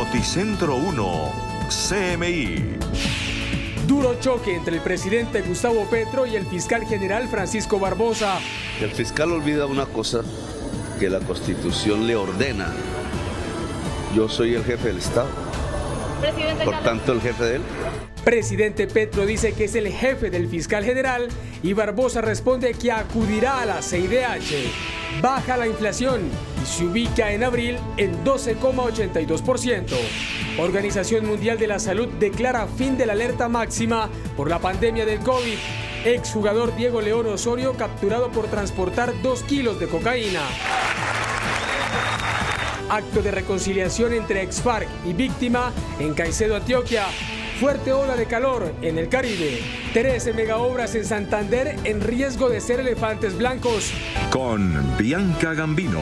Noticentro 1, CMI. Duro choque entre el presidente Gustavo Petro y el fiscal general Francisco Barbosa. El fiscal olvida una cosa que la Constitución le ordena. Yo soy el jefe del Estado, por tanto el jefe de él. Presidente Petro dice que es el jefe del fiscal general y Barbosa responde que acudirá a la CIDH. Baja la inflación y se ubica en abril en 12,82%. Organización Mundial de la Salud declara fin de la alerta máxima por la pandemia del COVID. Exjugador Diego León Osorio capturado por transportar 2 kilos de cocaína. Acto de reconciliación entre ex-FARC y víctima en Caicedo, Antioquia. Fuerte ola de calor en el Caribe. 13 megaobras en Santander en riesgo de ser elefantes blancos. Con Bianca Gambino.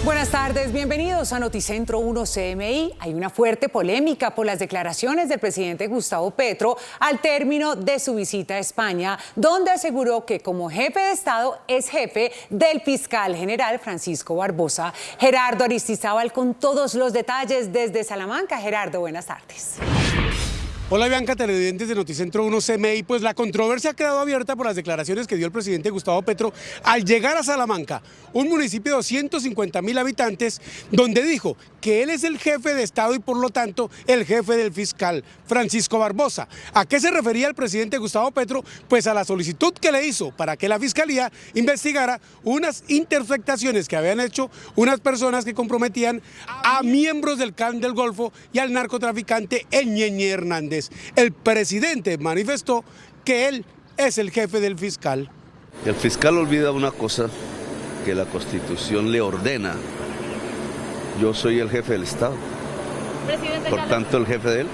Buenas tardes, bienvenidos a Noticentro 1 CMI. Hay una fuerte polémica por las declaraciones del presidente Gustavo Petro al término de su visita a España, donde aseguró que como jefe de Estado es jefe del fiscal general Francisco Barbosa. Gerardo Aristizábal con todos los detalles desde Salamanca. Gerardo, buenas tardes. Hola Bianca, televidentes de Noticentro 1 CMI. Pues la controversia ha quedado abierta por las declaraciones que dio el presidente Gustavo Petro al llegar a Salamanca, un municipio de 250.000 habitantes, donde dijo que él es el jefe de Estado y por lo tanto el jefe del fiscal Francisco Barbosa. ¿A qué se refería el presidente Gustavo Petro? Pues a la solicitud que le hizo para que la Fiscalía investigara unas interceptaciones que habían hecho unas personas que comprometían a miembros del Clan del Golfo y al narcotraficante El Ñeñe Hernández. El presidente manifestó que él es el jefe del fiscal. El fiscal olvida una cosa que la Constitución le ordena. Yo soy el jefe del Estado, por tanto el jefe de él.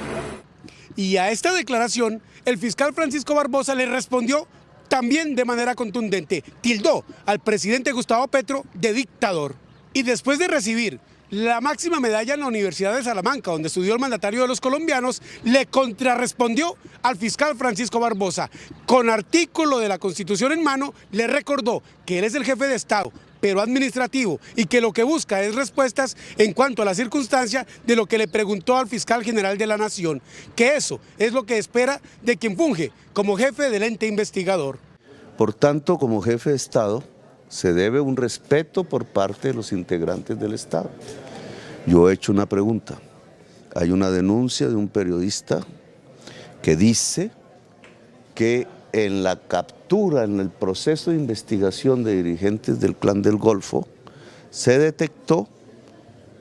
Y a esta declaración, el fiscal Francisco Barbosa le respondió también de manera contundente. Tildó al presidente Gustavo Petro de dictador. Y después de recibir la máxima medalla en la Universidad de Salamanca, donde estudió el mandatario de los colombianos, le contrarrespondió al fiscal Francisco Barbosa. Con artículo de la Constitución en mano, le recordó que él es el jefe de Estado, pero administrativo, y que lo que busca es respuestas en cuanto a la circunstancia de lo que le preguntó al fiscal general de la Nación, que eso es lo que espera de quien funge como jefe del ente investigador. Por tanto, como jefe de Estado, se debe un respeto por parte de los integrantes del Estado. Yo he hecho una pregunta. Hay una denuncia de un periodista que dice que en la captura, en el proceso de investigación de dirigentes del Clan del Golfo, se detectó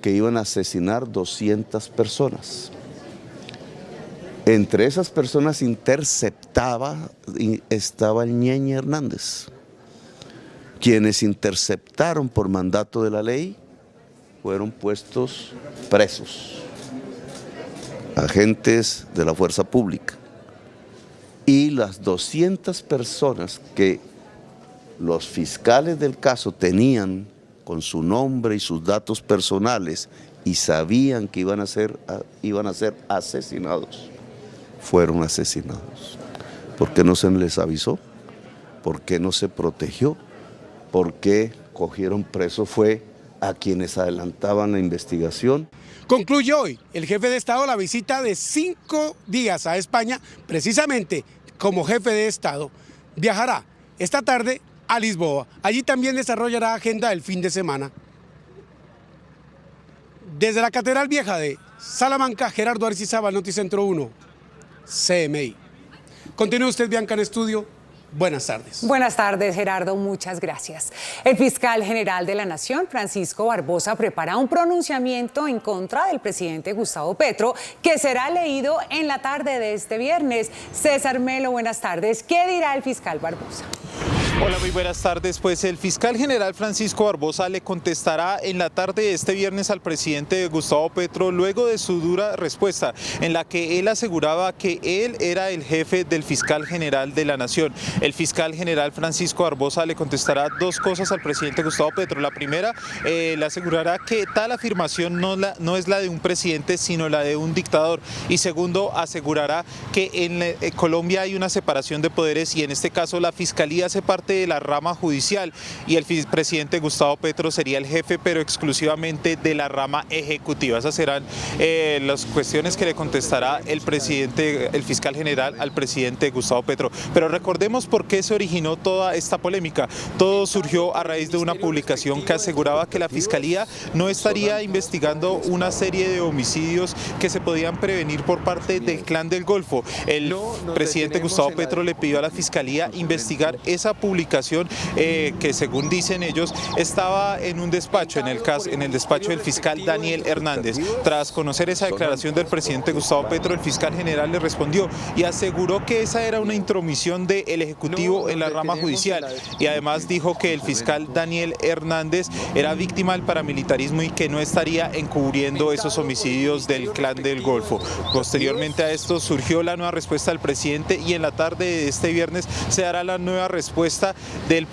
que iban a asesinar 200 personas. Entre esas personas estaba el Ñeñe Hernández. Quienes interceptaron por mandato de la ley fueron puestos presos, agentes de la fuerza pública. Y las 200 personas que los fiscales del caso tenían con su nombre y sus datos personales y sabían que iban a ser asesinados, fueron asesinados. ¿Por qué no se les avisó? ¿Por qué no se protegió? ¿Por qué cogieron preso fue a quienes adelantaban la investigación? Concluye hoy el jefe de Estado la visita de 5 días a España, precisamente como jefe de Estado. Viajará esta tarde a Lisboa. Allí también desarrollará agenda del fin de semana. Desde la Catedral Vieja de Salamanca, Gerardo Aristizábal, Noticentro 1, CMI. Continúe usted, Bianca, en estudio. Buenas tardes. Buenas tardes, Gerardo, muchas gracias. El fiscal general de la Nación, Francisco Barbosa, prepara un pronunciamiento en contra del presidente Gustavo Petro, que será leído en la tarde de este viernes. César Melo, buenas tardes. ¿Qué dirá el fiscal Barbosa? Hola, muy buenas tardes. Pues el fiscal general Francisco Barbosa le contestará en la tarde de este viernes al presidente Gustavo Petro luego de su dura respuesta en la que él aseguraba que él era el jefe del fiscal general de la Nación. El fiscal general Francisco Barbosa le contestará dos cosas al presidente Gustavo Petro. La primera, le asegurará que tal afirmación no es la de un presidente, sino la de un dictador. Y segundo, asegurará que en Colombia hay una separación de poderes y en este caso la fiscalía hace parte parte de la rama judicial, y el presidente Gustavo Petro sería el jefe, pero exclusivamente de la rama ejecutiva. Esas serán las cuestiones que le contestará el fiscal general al presidente Gustavo Petro. Pero recordemos por qué se originó toda esta polémica. Todo surgió a raíz de una publicación que aseguraba que la Fiscalía no estaría investigando una serie de homicidios que se podían prevenir por parte del Clan del Golfo. El presidente Gustavo Petro le pidió a la Fiscalía investigar esa publicación que, según dicen ellos, estaba en un despacho, en el despacho del fiscal Daniel Hernández. Tras conocer esa declaración del presidente Gustavo Petro, el fiscal general le respondió y aseguró que esa era una intromisión del Ejecutivo en la rama judicial, y además dijo que el fiscal Daniel Hernández era víctima del paramilitarismo y que no estaría encubriendo esos homicidios del Clan del Golfo. Posteriormente a esto surgió la nueva respuesta del presidente, y en la tarde de este viernes se dará la nueva respuesta del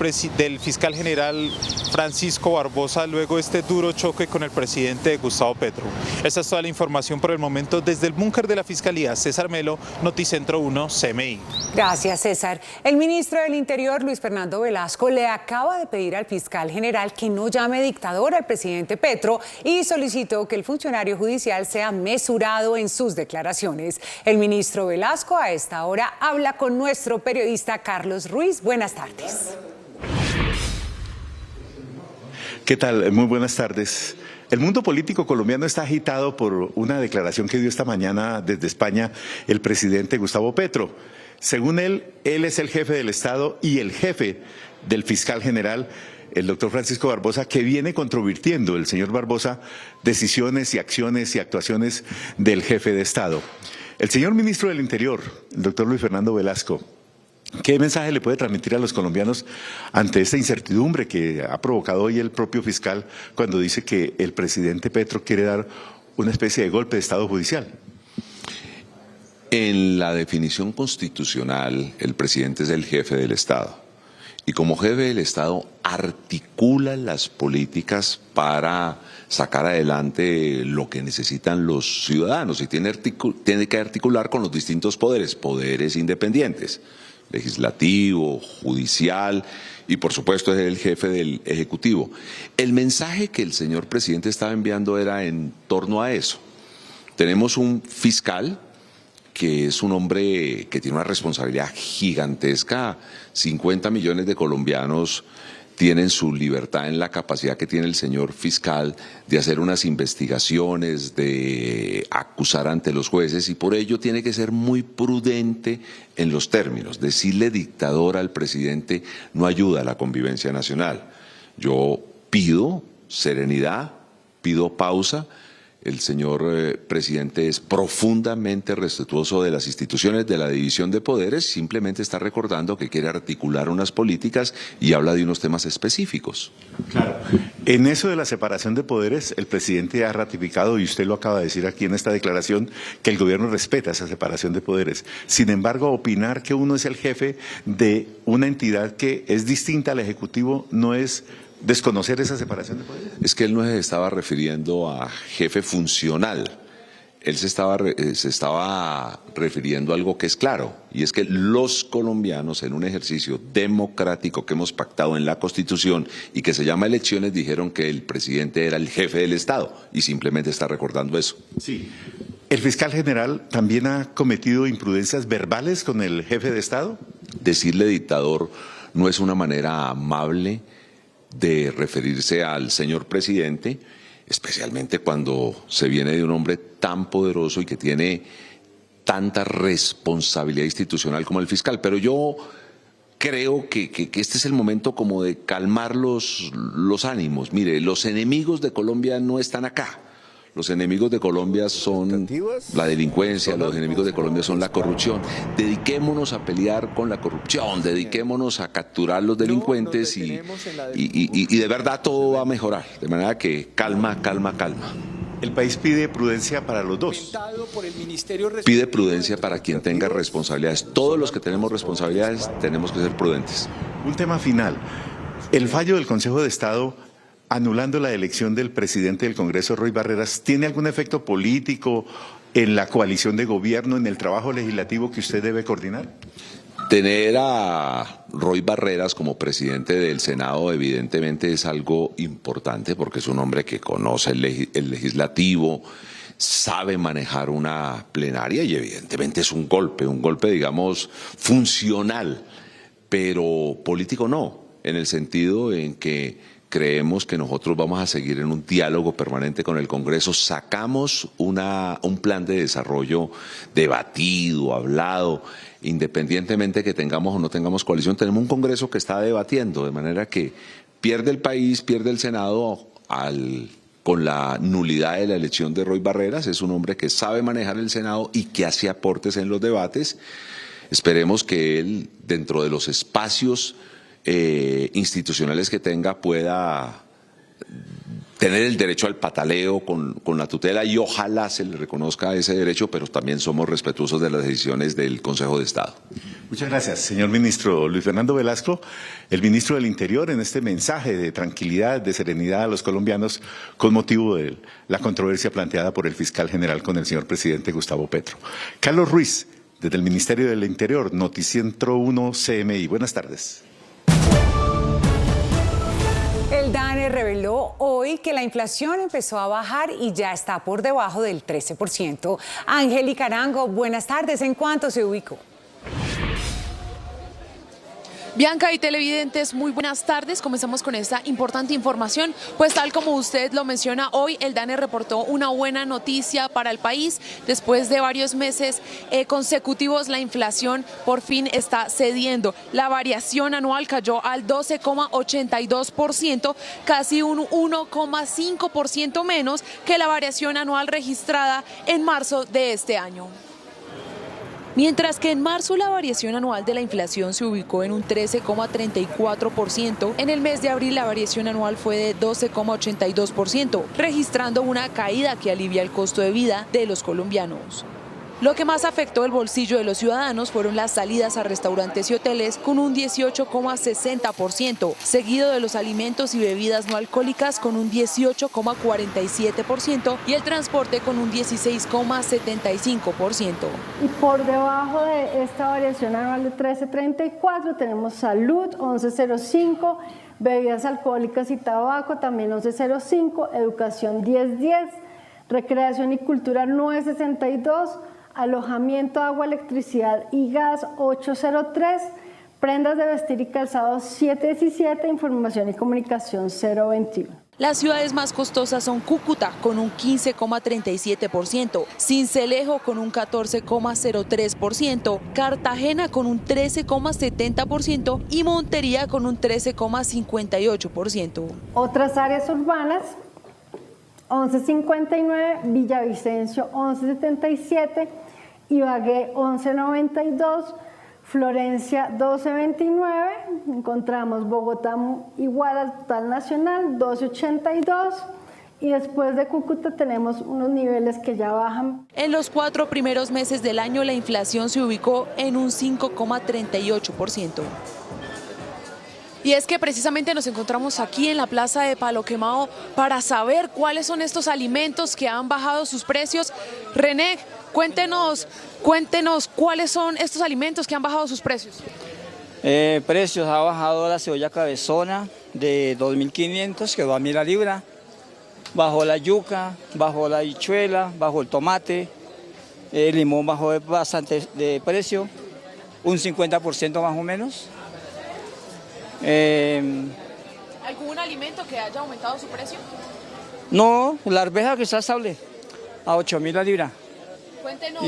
fiscal general Francisco Barbosa luego de este duro choque con el presidente Gustavo Petro. Esta es toda la información por el momento desde el búnker de la Fiscalía. César Melo, Noticentro 1, CMI. Gracias, César. El ministro del Interior, Luis Fernando Velasco, le acaba de pedir al fiscal general que no llame dictador al presidente Petro y solicitó que el funcionario judicial sea mesurado en sus declaraciones. El ministro Velasco a esta hora habla con nuestro periodista Carlos Ruiz. Buenas tardes. ¿Qué tal? Muy buenas tardes. El mundo político colombiano está agitado por una declaración que dio esta mañana desde España el presidente Gustavo Petro. Según él es el jefe del Estado y el jefe del fiscal general, el doctor Francisco Barbosa, que viene controvirtiendo el señor Barbosa decisiones y acciones y actuaciones del jefe de Estado. El señor ministro del Interior, el doctor Luis Fernando Velasco, ¿qué mensaje le puede transmitir a los colombianos ante esta incertidumbre que ha provocado hoy el propio fiscal cuando dice que el presidente Petro quiere dar una especie de golpe de Estado judicial? En la definición constitucional, el presidente es el jefe del Estado. Y como jefe del Estado articula las políticas para sacar adelante lo que necesitan los ciudadanos y tiene que articular con los distintos poderes independientes, legislativo, judicial y por supuesto es el jefe del Ejecutivo. El mensaje que el señor presidente estaba enviando era en torno a eso. Tenemos un fiscal que es un hombre que tiene una responsabilidad gigantesca. 50 millones de colombianos tienen su libertad en la capacidad que tiene el señor fiscal de hacer unas investigaciones, de acusar ante los jueces, y por ello tiene que ser muy prudente en los términos. Decirle dictador al presidente no ayuda a la convivencia nacional. Yo pido serenidad, pido pausa. El señor presidente es profundamente respetuoso de las instituciones, de la división de poderes, simplemente está recordando que quiere articular unas políticas y habla de unos temas específicos. Claro. En eso de la separación de poderes, el presidente ha ratificado, y usted lo acaba de decir aquí en esta declaración, que el gobierno respeta esa separación de poderes. Sin embargo, opinar que uno es el jefe de una entidad que es distinta al Ejecutivo no es desconocer esa separación de poderes. Es que él no se estaba refiriendo a jefe funcional, él se estaba refiriendo a algo que es claro, y es que los colombianos en un ejercicio democrático que hemos pactado en la Constitución y que se llama elecciones, dijeron que el presidente era el jefe del Estado y simplemente está recordando eso. Sí. ¿El fiscal general también ha cometido imprudencias verbales con el jefe de Estado? Decirle dictador no es una manera amable de referirse al señor presidente, especialmente cuando se viene de un hombre tan poderoso y que tiene tanta responsabilidad institucional como el fiscal. Pero yo creo que este es el momento como de calmar los ánimos. Mire, los enemigos de Colombia no están acá. Los enemigos de Colombia son la delincuencia, los enemigos de Colombia son la corrupción. Dediquémonos a pelear con la corrupción, dediquémonos a capturar los delincuentes y de verdad todo va a mejorar. De manera que calma, calma, calma. El país pide prudencia para los dos. Pide prudencia para quien tenga responsabilidades. Todos los que tenemos responsabilidades tenemos que ser prudentes. Un tema final. El fallo del Consejo de Estado anulando la elección del presidente del Congreso, Roy Barreras, ¿tiene algún efecto político en la coalición de gobierno, en el trabajo legislativo que usted debe coordinar? Tener a Roy Barreras como presidente del Senado evidentemente es algo importante porque es un hombre que conoce el legislativo, sabe manejar una plenaria y evidentemente es un golpe digamos funcional, pero político no, en el sentido en que creemos que nosotros vamos a seguir en un diálogo permanente con el Congreso, sacamos un plan de desarrollo debatido, hablado, independientemente que tengamos o no tengamos coalición, tenemos un Congreso que está debatiendo, de manera que pierde el país, pierde el Senado con la nulidad de la elección de Roy Barreras. Es un hombre que sabe manejar el Senado y que hace aportes en los debates. Esperemos que él, dentro de los espacios institucionales que tenga, pueda tener el derecho al pataleo con la tutela y ojalá se le reconozca ese derecho, pero también somos respetuosos de las decisiones del Consejo de Estado. Muchas gracias, señor ministro. Luis Fernando Velasco, el ministro del Interior, en este mensaje de tranquilidad, de serenidad a los colombianos con motivo de la controversia planteada por el fiscal general con el señor presidente Gustavo Petro. Carlos Ruiz, desde el Ministerio del Interior, Noticentro 1 CMI. Buenas tardes. El DANE reveló hoy que la inflación empezó a bajar y ya está por debajo del 13%. Angélica Arango, buenas tardes. ¿En cuánto se ubicó? Bianca y televidentes, muy buenas tardes. Comenzamos con esta importante información. Pues tal como usted lo menciona, hoy el DANE reportó una buena noticia para el país. Después de varios meses consecutivos, la inflación por fin está cediendo. La variación anual cayó al 12,82%, casi un 1,5% menos que la variación anual registrada en marzo de este año. Mientras que en marzo la variación anual de la inflación se ubicó en un 13,34%, en el mes de abril la variación anual fue de 12,82%, registrando una caída que alivia el costo de vida de los colombianos. Lo que más afectó el bolsillo de los ciudadanos fueron las salidas a restaurantes y hoteles con un 18,60%, seguido de los alimentos y bebidas no alcohólicas con un 18,47% y el transporte con un 16,75%. Y por debajo de esta variación anual de 13,34 tenemos salud 11,05, bebidas alcohólicas y tabaco también 11,05, educación 10,10, recreación y cultura 9,62, alojamiento, agua, electricidad y gas 8,03, prendas de vestir y calzado 7,17, información y comunicación 0,21. Las ciudades más costosas son Cúcuta con un 15,37%, Sincelejo con un 14,03%, Cartagena con un 13,70% y Montería con un 13,58%. Otras áreas urbanas: 11,59, Villavicencio 11,77, Ibagué 11,92, Florencia 12,29, encontramos Bogotá igual al total nacional 12,82 y después de Cúcuta tenemos unos niveles que ya bajan. En los 4 primeros meses del año la inflación se ubicó en un 5,38%. Y es que precisamente nos encontramos aquí en la plaza de Palo Quemado para saber cuáles son estos alimentos que han bajado sus precios. René, cuéntenos cuáles son estos alimentos que han bajado sus precios. Precios: ha bajado la cebolla cabezona de 2.500, quedó a 1.000 la libra. Bajó la yuca, bajó la habichuela, bajó el tomate. El limón bajó bastante de precio, un 50% más o menos. ¿Algún alimento que haya aumentado su precio? No, la arveja que está estable, a 8.000 la libra. Cuéntenos,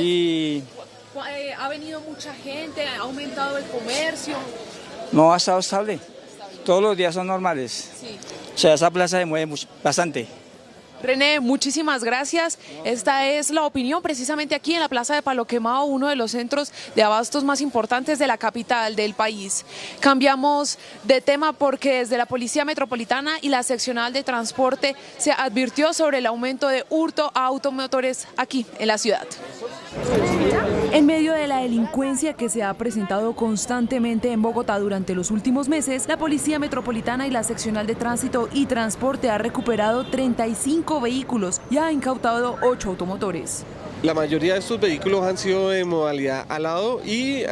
¿ha venido mucha gente? ¿Ha aumentado el comercio? No, ha estado estable. Todos los días son normales. Sí. O sea, esa plaza se mueve bastante. René, muchísimas gracias. Esta es la opinión precisamente aquí en la Plaza de Palo Quemado, uno de los centros de abastos más importantes de la capital del país. Cambiamos de tema porque desde la Policía Metropolitana y la Seccional de Transporte se advirtió sobre el aumento de hurto a automotores aquí en la ciudad. En medio de la delincuencia que se ha presentado constantemente en Bogotá durante los últimos meses, la Policía Metropolitana y la Seccional de Tránsito y Transporte ha recuperado 35 vehículos y ha incautado 8 automotores. La mayoría de estos vehículos han sido de modalidad alado y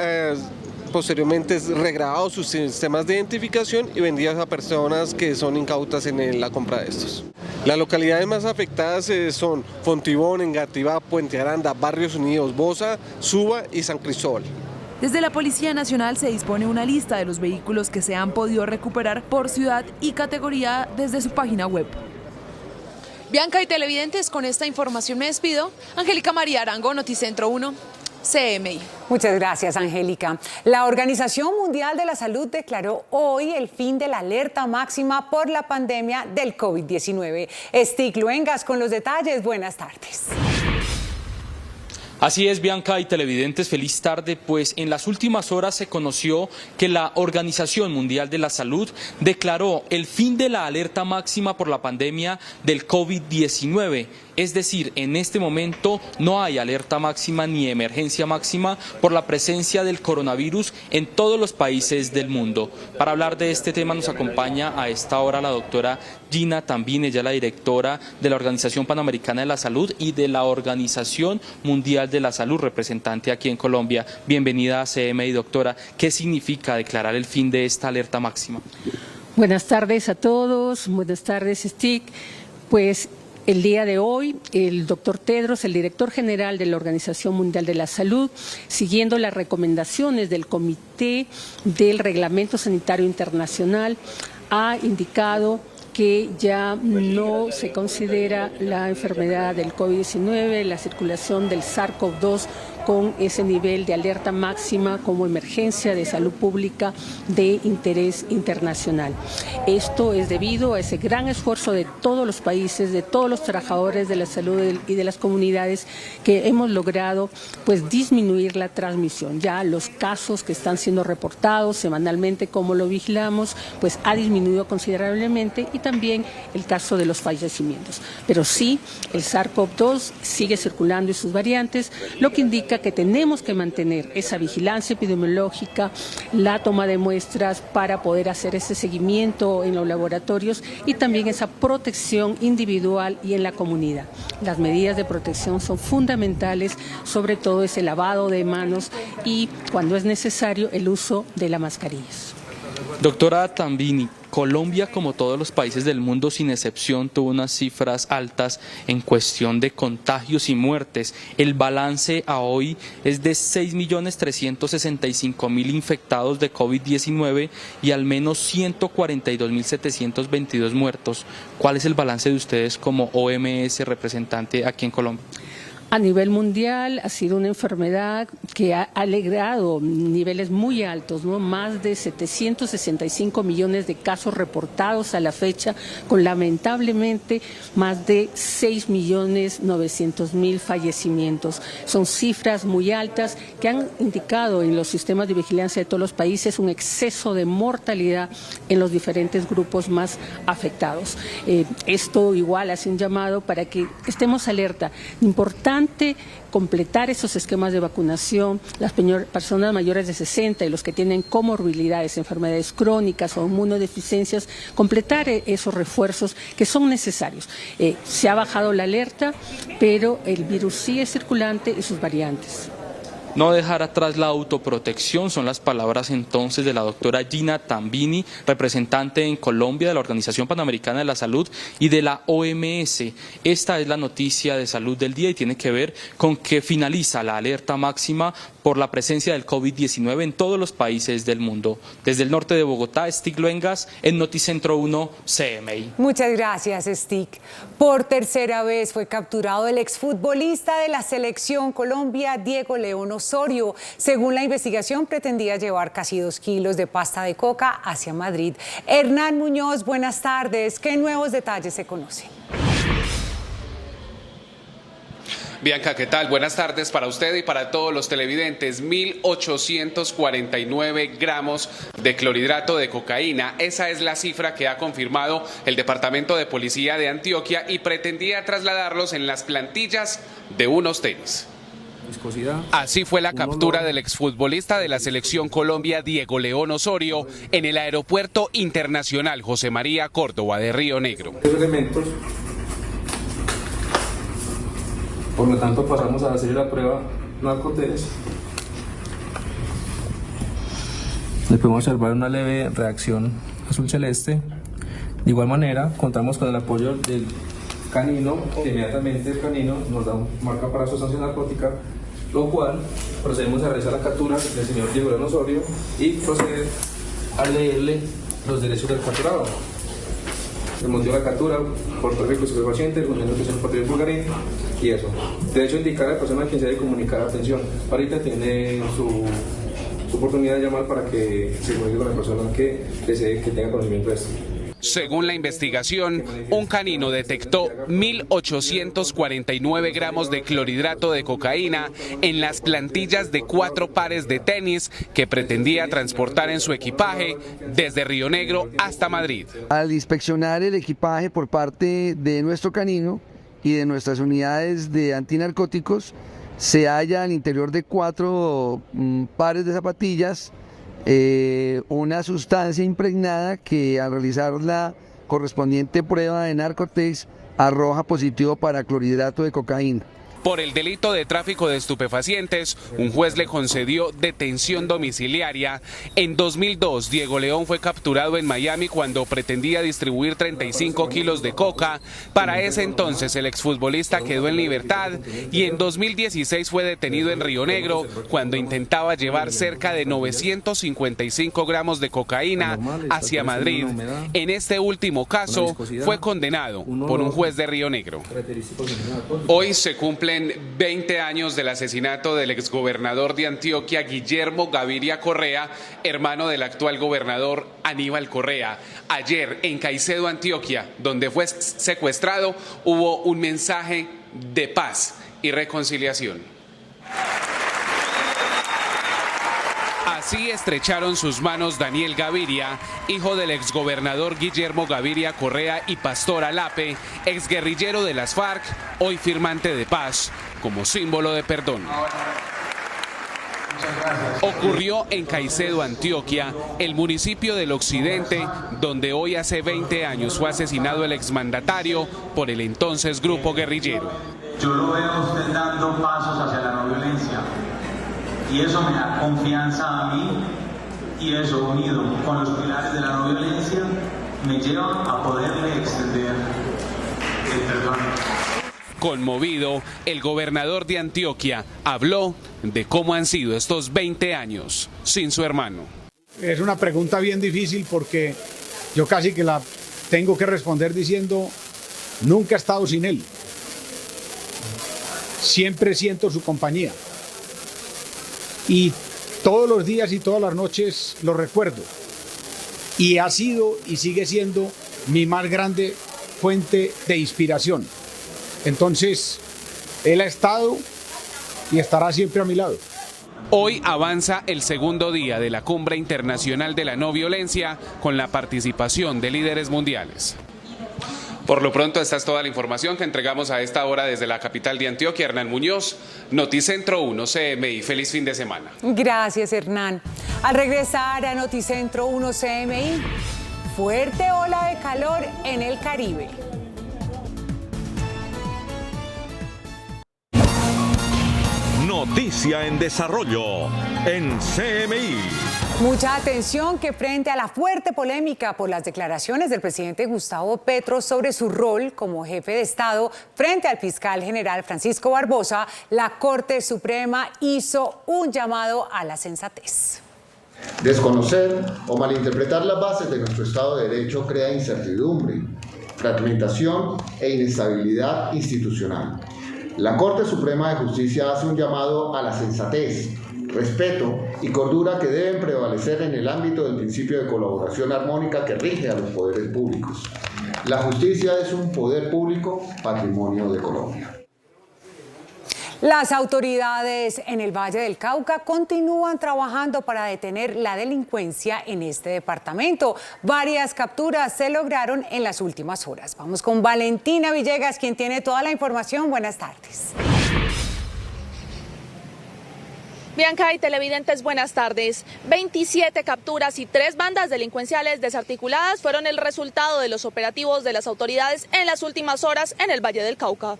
posteriormente es regrabado sus sistemas de identificación y vendidas a personas que son incautas en la compra de estos. Las localidades más afectadas son Fontibón, Engativá, Puente Aranda, Barrios Unidos, Bosa, Suba y San Cristóbal. Desde la Policía Nacional se dispone una lista de los vehículos que se han podido recuperar por ciudad y categoría desde su página web. Bianca y televidentes, con esta información me despido. Angélica María Arango, Noticentro 1, CMI. Muchas gracias, Angélica. La Organización Mundial de la Salud declaró hoy el fin de la alerta máxima por la pandemia del COVID-19. Stig Luengas con los detalles. Buenas tardes. Así es, Bianca y televidentes, feliz tarde, pues en las últimas horas se conoció que la Organización Mundial de la Salud declaró el fin de la alerta máxima por la pandemia del COVID-19. Es decir, en este momento no hay alerta máxima ni emergencia máxima por la presencia del coronavirus en todos los países del mundo. Para hablar de este tema nos acompaña a esta hora la doctora Gina Tambini, ella es la directora de la Organización Panamericana de la Salud y de la Organización Mundial de la Salud, representante aquí en Colombia. Bienvenida a CMI, doctora. ¿Qué significa declarar el fin de esta alerta máxima? Buenas tardes a todos, buenas tardes, Stig. Pues el día de hoy, el doctor Tedros, el director general de la Organización Mundial de la Salud, siguiendo las recomendaciones del Comité del Reglamento Sanitario Internacional, ha indicado que ya no se considera la enfermedad del COVID-19, la circulación del SARS-CoV-2 con ese nivel de alerta máxima como emergencia de salud pública de interés internacional. Esto es debido a ese gran esfuerzo de todos los países, de todos los trabajadores de la salud y de las comunidades que hemos logrado pues disminuir la transmisión. Ya los casos que están siendo reportados semanalmente, como lo vigilamos, pues ha disminuido considerablemente, y también el caso de los fallecimientos. Pero sí, el SARS-CoV-2 sigue circulando y sus variantes, lo que indica que tenemos que mantener esa vigilancia epidemiológica, la toma de muestras para poder hacer ese seguimiento en los laboratorios y también esa protección individual y en la comunidad. Las medidas de protección son fundamentales, sobre todo ese lavado de manos y, cuando es necesario, el uso de las mascarillas. Doctora Tambini, Colombia, como todos los países del mundo, sin excepción, tuvo unas cifras altas en cuestión de contagios y muertes. El balance a hoy es de 6.365.000 infectados de COVID-19 y al menos 142.722 muertos. ¿Cuál es el balance de ustedes como OMS representante aquí en Colombia? A nivel mundial ha sido una enfermedad que ha logrado niveles muy altos, ¿no? Más de 765 millones de casos reportados a la fecha, con lamentablemente más de 6.900.000 fallecimientos. Son cifras muy altas que han indicado en los sistemas de vigilancia de todos los países un exceso de mortalidad en los diferentes grupos más afectados. Esto igual hace un llamado para que estemos alerta. Importante completar esos esquemas de vacunación, las personas mayores de 60 y los que tienen comorbilidades, enfermedades crónicas o inmunodeficiencias, completar esos refuerzos que son necesarios. Se ha bajado la alerta, pero el virus sigue circulante y sus variantes. No dejar atrás la autoprotección son las palabras entonces de la doctora Gina Tambini, representante en Colombia de la Organización Panamericana de la Salud y de la OMS. Esta es la noticia de salud del día y tiene que ver con que finaliza la alerta máxima por la presencia del COVID-19 en todos los países del mundo. Desde el norte de Bogotá, Stig Luengas, en Noticentro 1, CMI. Muchas gracias, Stig. Por tercera vez fue capturado el exfutbolista de la Selección Colombia, Diego León Osorio. Según la investigación, pretendía llevar casi 2 kilos de pasta de coca hacia Madrid. Hernán Muñoz, buenas tardes. ¿Qué nuevos detalles se conocen? Bianca, ¿qué tal? Buenas tardes para usted y para todos los televidentes. 1.849 gramos de clorhidrato de cocaína. Esa es la cifra que ha confirmado el Departamento de Policía de Antioquia y pretendía trasladarlos en las plantillas de unos tenis. Así fue la captura del exfutbolista de la Selección Colombia, Diego León Osorio, en el Aeropuerto Internacional José María Córdoba de Río Negro. Por lo tanto, pasamos a hacer la prueba narcotest. Le podemos observar una leve reacción azul celeste. De igual manera, contamos con el apoyo del canino, que inmediatamente el canino nos da un marca para sustancia narcótica, lo cual procedemos a realizar la captura del señor Diego León Osorio y proceder a leerle los derechos del capturado. El motivo de la captura, por tráfico estupefaciente, el contenido que es el patrimonio vulgarín y eso. De hecho, indicar a la persona a quien se debe comunicar atención. Ahorita tiene su oportunidad de llamar para que se comunique con la persona que desee que tenga conocimiento de esto. Según la investigación, un canino detectó 1.849 gramos de clorhidrato de cocaína en las plantillas de 4 pares de tenis que pretendía transportar en su equipaje desde Río Negro hasta Madrid. Al inspeccionar el equipaje por parte de nuestro canino y de nuestras unidades de antinarcóticos, se halla al interior de 4 pares de zapatillas una sustancia impregnada que al realizar la correspondiente prueba de narcotex arroja positivo para clorhidrato de cocaína. Por el delito de tráfico de estupefacientes, un juez le concedió detención domiciliaria. En 2002, Diego León fue capturado en Miami cuando pretendía distribuir 35 kilos de coca. Para ese entonces, el exfutbolista quedó en libertad y en 2016 fue detenido en Río Negro cuando intentaba llevar cerca de 955 gramos de cocaína hacia Madrid. En este último caso, fue condenado por un juez de Río Negro. Hoy se cumplen 20 años del asesinato del exgobernador de Antioquia, Guillermo Gaviria Correa, hermano del actual gobernador Aníbal Correa. Ayer en Caicedo, Antioquia, donde fue secuestrado, hubo un mensaje de paz y reconciliación. Así estrecharon sus manos Daniel Gaviria, hijo del exgobernador Guillermo Gaviria Correa y Pastor Alape, exguerrillero de las FARC, hoy firmante de paz, como símbolo de perdón. Ocurrió en Caicedo, Antioquia, el municipio del occidente, donde hoy hace 20 años fue asesinado el exmandatario por el entonces grupo guerrillero. Yo lo veo a usted dando pasos hacia la no violencia. Y eso me da confianza a mí, y eso unido con los pilares de la no violencia me lleva a poderle extender el perdón. Conmovido, el gobernador de Antioquia habló de cómo han sido estos 20 años sin su hermano. Es una pregunta bien difícil porque yo casi que la tengo que responder diciendo, nunca he estado sin él. Siempre siento su compañía. Y todos los días y todas las noches lo recuerdo. Y ha sido y sigue siendo mi más grande fuente de inspiración. Entonces, él ha estado y estará siempre a mi lado. Hoy avanza el segundo día de la Cumbre Internacional de la No Violencia con la participación de líderes mundiales. Por lo pronto, esta es toda la información que entregamos a esta hora desde la capital de Antioquia. Hernán Muñoz, Noticentro 1 CMI. Feliz fin de semana. Gracias, Hernán. Al regresar a Noticentro 1 CMI, fuerte ola de calor en el Caribe. Noticia en desarrollo en CMI. Mucha atención que frente a la fuerte polémica por las declaraciones del presidente Gustavo Petro sobre su rol como jefe de Estado frente al fiscal general Francisco Barbosa, la Corte Suprema hizo un llamado a la sensatez. Desconocer o malinterpretar las bases de nuestro Estado de Derecho crea incertidumbre, fragmentación e inestabilidad institucional. La Corte Suprema de Justicia hace un llamado a la sensatez, respeto y cordura que deben prevalecer en el ámbito del principio de colaboración armónica que rige a los poderes públicos. La justicia es un poder público, patrimonio de Colombia. Las autoridades en el Valle del Cauca continúan trabajando para detener la delincuencia en este departamento. Varias capturas se lograron en las últimas horas. Vamos con Valentina Villegas, quien tiene toda la información. Buenas tardes. Bianca y televidentes, buenas tardes. 27 capturas y 3 bandas delincuenciales desarticuladas fueron el resultado de los operativos de las autoridades en las últimas horas en el Valle del Cauca.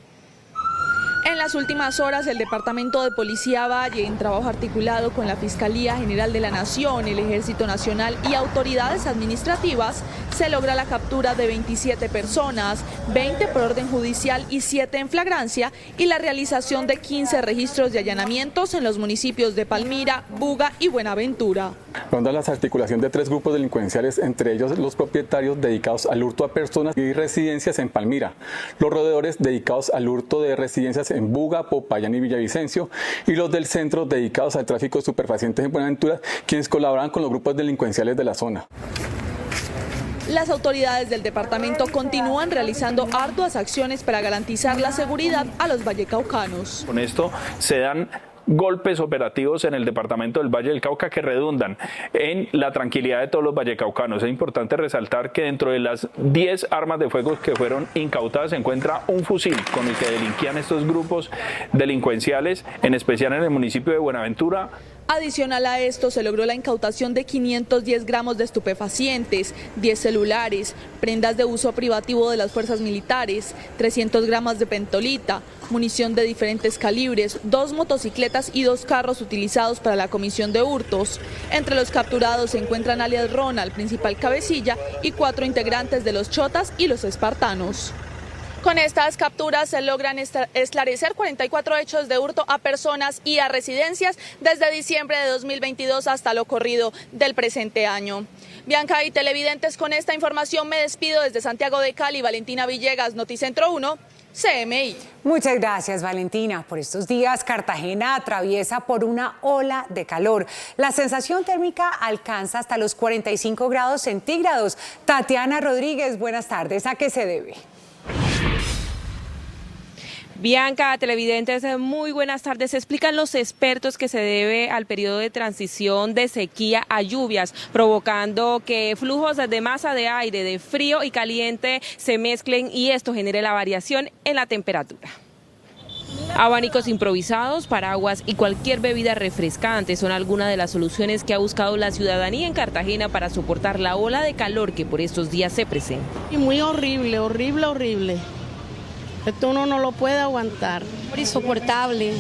En las últimas horas, el Departamento de Policía Valle, en trabajo articulado con la Fiscalía General de la Nación, el Ejército Nacional y autoridades administrativas, se logra la captura de 27 personas, 20 por orden judicial y 7 en flagrancia, y la realización de 15 registros de allanamientos en los municipios de Palmira, Buga y Buenaventura. Ronda la articulación de 3 grupos delincuenciales, entre ellos los propietarios dedicados al hurto a personas y residencias en Palmira, los rodeadores dedicados al hurto de residencias en Buga, Popayán y Villavicencio, y los del centro dedicados al tráfico de estupefacientes en Buenaventura, quienes colaboran con los grupos delincuenciales de la zona. Las autoridades del departamento continúan realizando arduas acciones para garantizar la seguridad a los vallecaucanos. Con esto se dan golpes operativos en el departamento del Valle del Cauca que redundan en la tranquilidad de todos los vallecaucanos. Es importante resaltar que dentro de las 10 armas de fuego que fueron incautadas se encuentra un fusil con el que delinquían estos grupos delincuenciales, en especial en el municipio de Buenaventura. Adicional a esto, se logró la incautación de 510 gramos de estupefacientes, 10 celulares, prendas de uso privativo de las fuerzas militares, 300 gramos de pentolita, munición de diferentes calibres, 2 motocicletas y 2 carros utilizados para la comisión de hurtos. Entre los capturados se encuentran alias Ronald, principal cabecilla, y 4 integrantes de los Chotas y los Espartanos. Con estas capturas se logran esclarecer 44 hechos de hurto a personas y a residencias desde diciembre de 2022 hasta lo corrido del presente año. Bianca y televidentes, con esta información me despido desde Santiago de Cali. Valentina Villegas, Noticentro 1, CMI. Muchas gracias, Valentina. Por estos días, Cartagena atraviesa por una ola de calor. La sensación térmica alcanza hasta los 45 grados centígrados. Tatiana Rodríguez, buenas tardes. ¿A qué se debe? Bianca, televidentes, muy buenas tardes. Explican los expertos que se debe al periodo de transición de sequía a lluvias, provocando que flujos de masa de aire, de frío y caliente se mezclen y esto genere la variación en la temperatura. Abanicos improvisados, paraguas y cualquier bebida refrescante son algunas de las soluciones que ha buscado la ciudadanía en Cartagena para soportar la ola de calor que por estos días se presenta. Y muy horrible, horrible, horrible. Esto uno no lo puede aguantar. Insoportable.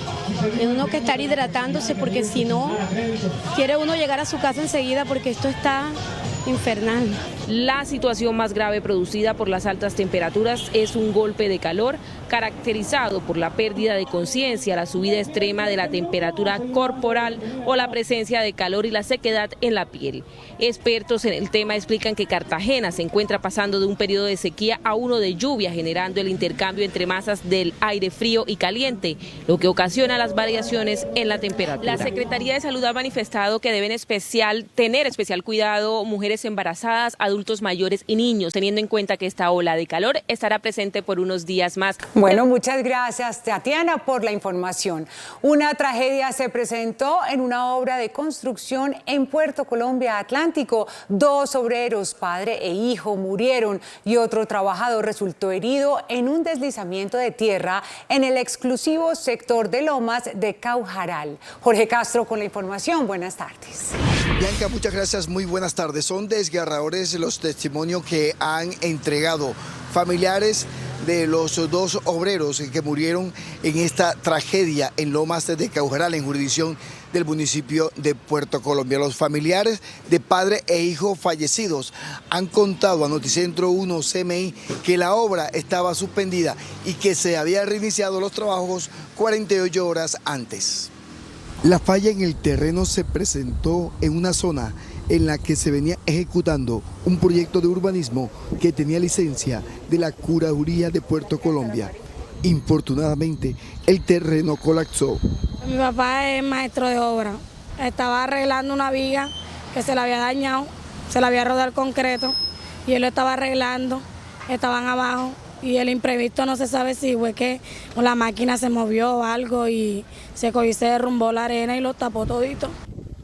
Es uno que estar hidratándose porque si no, quiere uno llegar a su casa enseguida porque esto está infernal. La situación más grave producida por las altas temperaturas es un golpe de calor caracterizado por la pérdida de conciencia, la subida extrema de la temperatura corporal o la presencia de calor y la sequedad en la piel. Expertos en el tema explican que Cartagena se encuentra pasando de un periodo de sequía a uno de lluvia, generando el intercambio entre masas del aire frío y caliente, lo que ocasiona las variaciones en la temperatura. La Secretaría de Salud ha manifestado que deben tener especial cuidado mujeres embarazadas, adultos mayores y niños, teniendo en cuenta que esta ola de calor estará presente por unos días más. Bueno, muchas gracias, Tatiana, por la información. Una tragedia se presentó en una obra de construcción en Puerto Colombia Atlántico. 2 obreros, padre e hijo, murieron y otro trabajador resultó herido en un deslizamiento de tierra en el exclusivo sector de Lomas de Caujaral. Jorge Castro con la información. Buenas tardes. Bianca, muchas gracias. Muy buenas tardes. Son desgarradores los testimonios que han entregado familiares de los 2 obreros que murieron en esta tragedia en Lomas de Caujaral, en jurisdicción del municipio de Puerto Colombia. Los familiares de padre e hijo fallecidos han contado a Noticentro 1 CMI que la obra estaba suspendida y que se había reiniciado los trabajos 48 horas antes. La falla en el terreno se presentó en una zona en la que se venía ejecutando un proyecto de urbanismo que tenía licencia de la Curaduría de Puerto Colombia. Infortunadamente, el terreno colapsó. Mi papá es maestro de obra. Estaba arreglando una viga que se le había dañado, se le había rodado el concreto y él lo estaba arreglando, estaban abajo y el imprevisto no se sabe si fue que la máquina se movió o algo y se derrumbó la arena y lo tapó todito.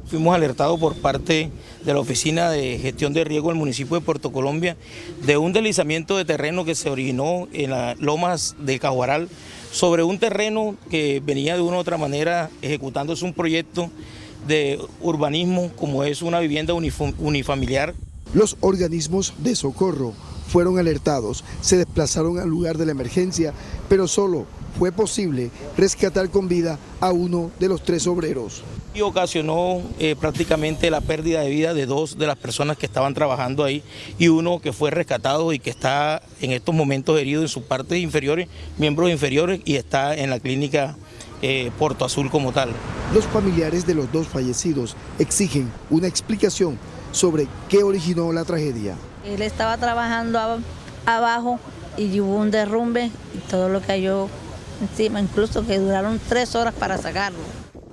Fuimos alertados por parte de la Oficina de Gestión de Riesgo del municipio de Puerto Colombia de un deslizamiento de terreno que se originó en las Lomas de Caujaral sobre un terreno que venía de una u otra manera ejecutándose un proyecto de urbanismo como es una vivienda unifamiliar. Los organismos de socorro fueron alertados, se desplazaron al lugar de la emergencia, pero solo fue posible rescatar con vida a uno de los 3 obreros. Y ocasionó prácticamente la pérdida de vida de 2 de las personas que estaban trabajando ahí y uno que fue rescatado y que está en estos momentos herido en sus partes inferiores, miembros inferiores, y está en la clínica Puerto Azul como tal. Los familiares de los 2 fallecidos exigen una explicación sobre qué originó la tragedia. Él estaba trabajando abajo y hubo un derrumbe y todo lo cayó encima, incluso que duraron 3 horas para sacarlo.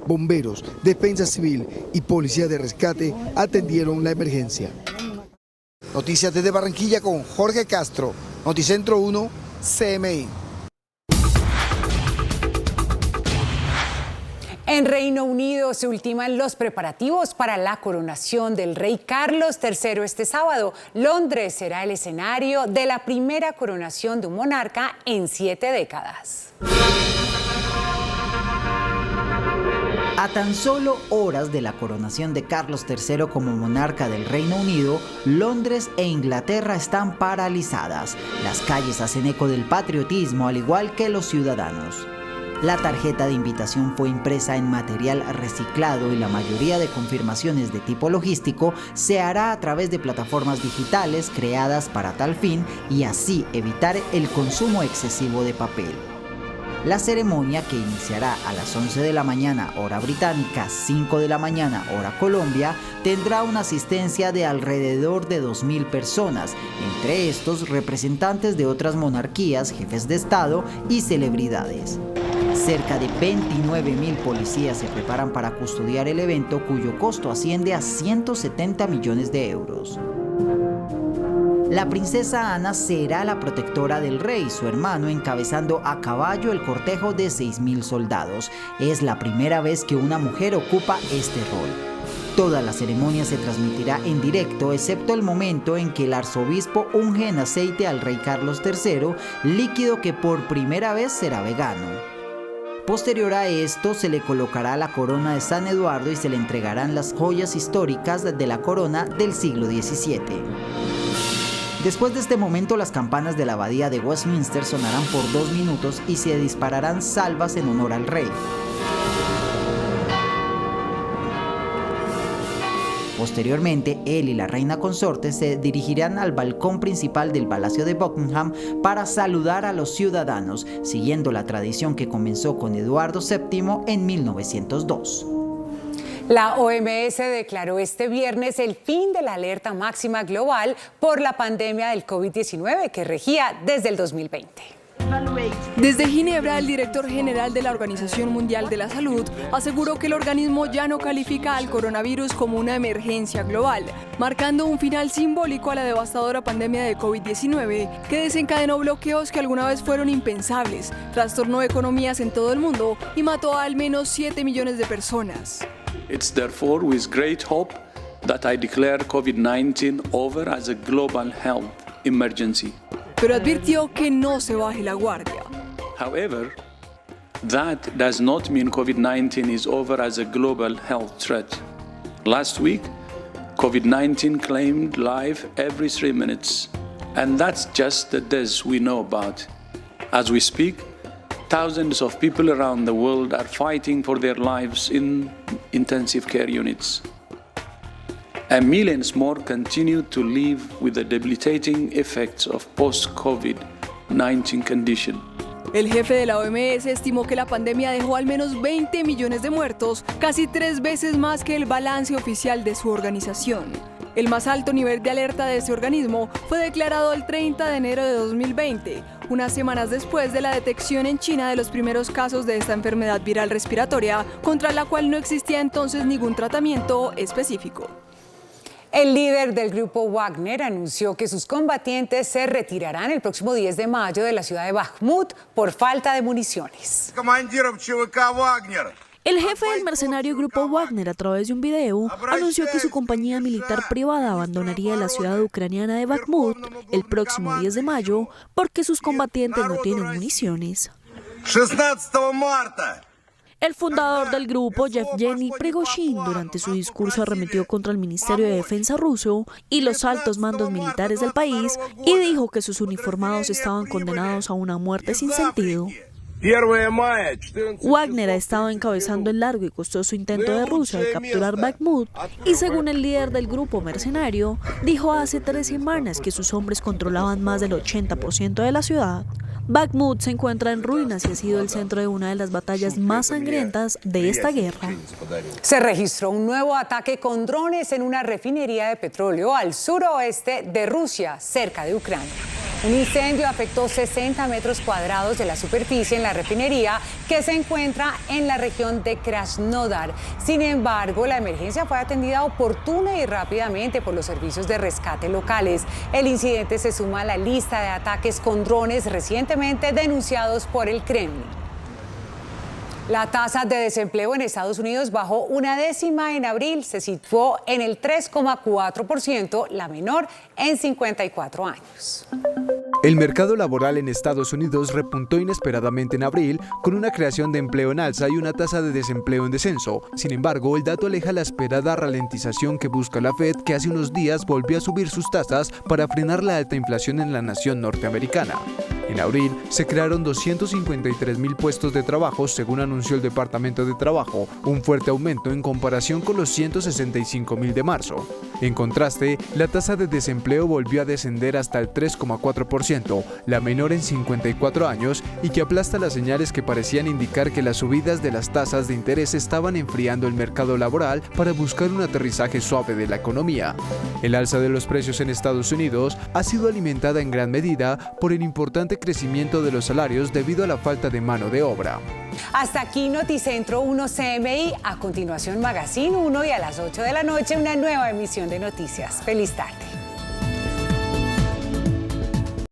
Bomberos, Defensa Civil y Policía de Rescate atendieron la emergencia. Noticias desde Barranquilla con Jorge Castro, Noticentro 1, CMI. En Reino Unido se ultiman los preparativos para la coronación del rey Carlos III este sábado. Londres será el escenario de la primera coronación de un monarca en 7 décadas. A tan solo horas de la coronación de Carlos III como monarca del Reino Unido, Londres e Inglaterra están paralizadas. Las calles hacen eco del patriotismo, al igual que los ciudadanos. La tarjeta de invitación fue impresa en material reciclado y la mayoría de confirmaciones de tipo logístico se hará a través de plataformas digitales creadas para tal fin y así evitar el consumo excesivo de papel. La ceremonia, que iniciará a las 11 de la mañana hora británica, 5 de la mañana hora Colombia, tendrá una asistencia de alrededor de 2.000 personas, entre estos representantes de otras monarquías, jefes de Estado y celebridades. Cerca de 29.000 policías se preparan para custodiar el evento, cuyo costo asciende a 170 millones de euros. La princesa Ana será la protectora del rey, su hermano encabezando a caballo el cortejo de 6.000 soldados. Es la primera vez que una mujer ocupa este rol. Toda la ceremonia se transmitirá en directo, excepto el momento en que el arzobispo unge en aceite al rey Carlos III, líquido que por primera vez será vegano. Posterior a esto, se le colocará la corona de San Eduardo y se le entregarán las joyas históricas de la corona del siglo XVII. Después de este momento, las campanas de la abadía de Westminster sonarán por 2 minutos y se dispararán salvas en honor al rey. Posteriormente, él y la reina consorte se dirigirán al balcón principal del Palacio de Buckingham para saludar a los ciudadanos, siguiendo la tradición que comenzó con Eduardo VII en 1902. La OMS declaró este viernes el fin de la alerta máxima global por la pandemia del COVID-19 que regía desde el 2020. Desde Ginebra, el director general de la Organización Mundial de la Salud aseguró que el organismo ya no califica al coronavirus como una emergencia global, marcando un final simbólico a la devastadora pandemia de COVID-19 que desencadenó bloqueos que alguna vez fueron impensables, trastornó economías en todo el mundo y mató a al menos 7 millones de personas. It's therefore with great hope that I declare COVID-19 over as a global health emergency. Pero advirtió que no se baje la guardia. However, that does not mean COVID-19 is over as a global health threat. Last week, COVID-19 claimed life every 3 minutes, and that's just the deaths we know about. As we speak, thousands of people around the world are fighting for their lives in intensive care units. And millions more continue to live with the debilitating effects of post-COVID-19 condition. El jefe de la OMS estimó que la pandemia dejó al menos 20 millones de muertos, casi 3 veces más que el balance oficial de su organización. El más alto nivel de alerta de ese organismo fue declarado el 30 de enero de 2020, unas semanas después de la detección en China de los primeros casos de esta enfermedad viral respiratoria, contra la cual no existía entonces ningún tratamiento específico. El líder del grupo Wagner anunció que sus combatientes se retirarán el próximo 10 de mayo de la ciudad de Bakhmut por falta de municiones. El jefe del mercenario grupo Wagner, a través de un video, anunció que su compañía militar privada abandonaría la ciudad ucraniana de Bakhmut el próximo 10 de mayo porque sus combatientes no tienen municiones. El fundador del grupo, Yevgeny Prigozhin, durante su discurso arremetió contra el Ministerio de Defensa ruso y los altos mandos militares del país y dijo que sus uniformados estaban condenados a una muerte sin sentido. Wagner ha estado encabezando el largo y costoso intento de Rusia de capturar Bakhmut y, según el líder del grupo mercenario, dijo hace 3 semanas que sus hombres controlaban más del 80% de la ciudad. Bakhmut se encuentra en ruinas y ha sido el centro de una de las batallas más sangrientas de esta guerra. Se registró un nuevo ataque con drones en una refinería de petróleo al suroeste de Rusia, cerca de Ucrania. Un incendio afectó 60 metros cuadrados de la superficie en la refinería que se encuentra en la región de Krasnodar. Sin embargo, la emergencia fue atendida oportuna y rápidamente por los servicios de rescate locales. El incidente se suma a la lista de ataques con drones recientemente denunciados por el Kremlin. La tasa de desempleo en Estados Unidos bajó 1/10 en abril, se situó en el 3,4%, la menor en 54 años. El mercado laboral en Estados Unidos repuntó inesperadamente en abril, con una creación de empleo en alza y una tasa de desempleo en descenso. Sin embargo, el dato aleja la esperada ralentización que busca la Fed, que hace unos días volvió a subir sus tasas para frenar la alta inflación en la nación norteamericana. En abril se crearon 253.000 puestos de trabajo, según anunció el Departamento de Trabajo, un fuerte aumento en comparación con los 165.000 de marzo. En contraste, la tasa de desempleo volvió a descender hasta el 3,4%, la menor en 54 años, y que aplasta las señales que parecían indicar que las subidas de las tasas de interés estaban enfriando el mercado laboral para buscar un aterrizaje suave de la economía. El alza de los precios en Estados Unidos ha sido alimentada en gran medida por el importante crecimiento de los salarios debido a la falta de mano de obra. Hasta aquí Noticentro 1 CMI, a continuación Magazine 1 y a las 8 de la noche una nueva emisión de noticias. Feliz tarde.